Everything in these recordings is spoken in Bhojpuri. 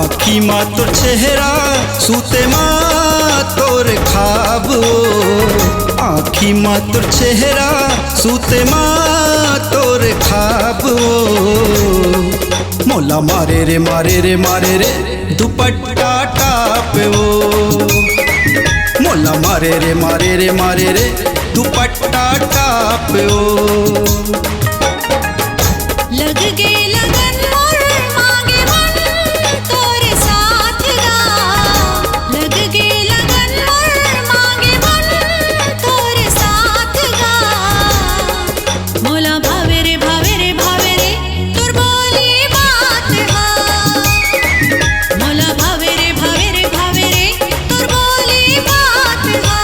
आखी माँ तोर चेहरा सूते माँ तोर खाब आखी माँ तोर चेहरा सूते माँ तोर खाब मोला मारे रे मारे रे मारे रे दुपट्टा टापे मोला मारे रे मारे रे मारे रे दुपट्टा टापे लग गए लगन मोर मांगे मन तोरे साथ गा लग गए लगन मोर मांगे मन तोरे साथ गा मोला भावे रे भावे रे भावे रे तोर बोली बात हा मोला भावे रे भावे रे भावे रे तोर बोली बात हा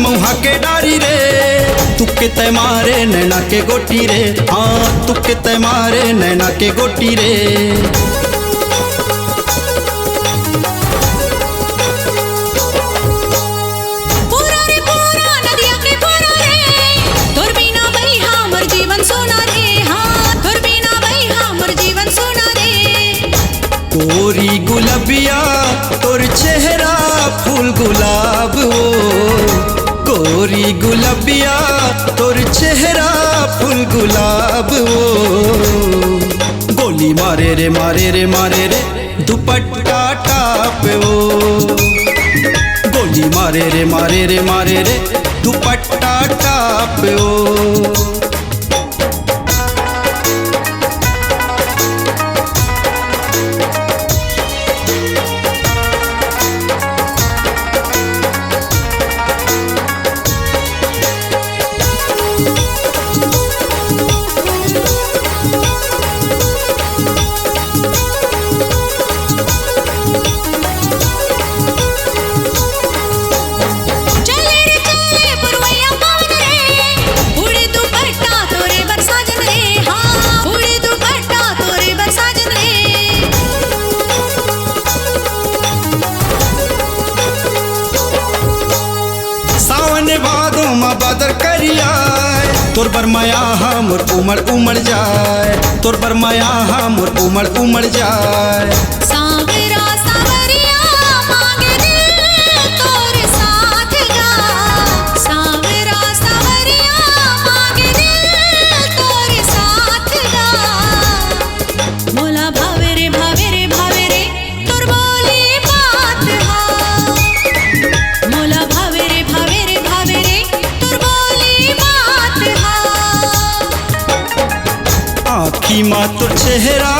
मौहा के डारी रे तुके तय मारे नैना के गोटी रे हाँ तुके तय मारे नैना के गोटी रे पूरा रे पूरा नदिया के पूरा रे तोर बिना भई हमर जीवन सोना रे हाँ तोर बिना भई हमर जीवन सोना रे तोरी गुलाबिया तोर चेहरा फूल गुलाब गोरी गुलाबिया तोर चेहरा फूल गुलाब गोली मारे रे मारे रे मारे रे दुपट्टा टापे गोली मारे रे मारे रे मारे रे दुपट्टा टापे बादर करिया तोर बरमाया मोर उमड़ उमड़ जाए तोर बरमाया मोर उमड़ उमड़ जाए सावरा सावरिया मांगे दिल तोरे साथ गा सावरा सावरिया मांगे दिल तोरे साथ गा मोला भावे रे भावे रे भावे रे तोर बोली बात हा मोला भावे रे भावे रे भावे रे तोर बोली बात हा आखी माँ तोर चेहरा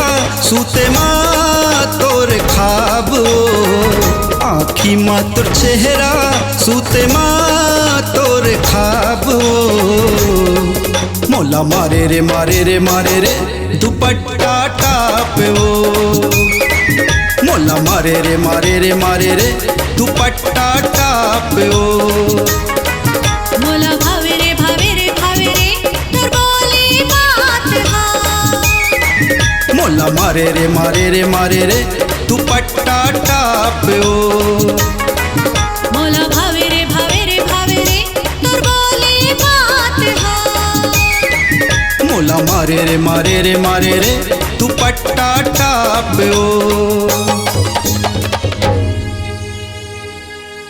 सूते माँ तोर खाब आखी माँ तोर चेहरा सूते माँ तोर खाब मोला मारे रे मारे रे मारे रे दुपट्टा टापे मोला मारे रे मारे रे मारे रे दुपट्टा टापे मोला भावे रे भावे रे भावे रे तोर बोली बात हा मोला मारे रे मारे रे मारे रे दुपट्टा टापे मोला भावे रे भावे रे भावे रे तोर बोली बात हा मोला मारे रे मारे रे मारे रे दुपट्टा टापे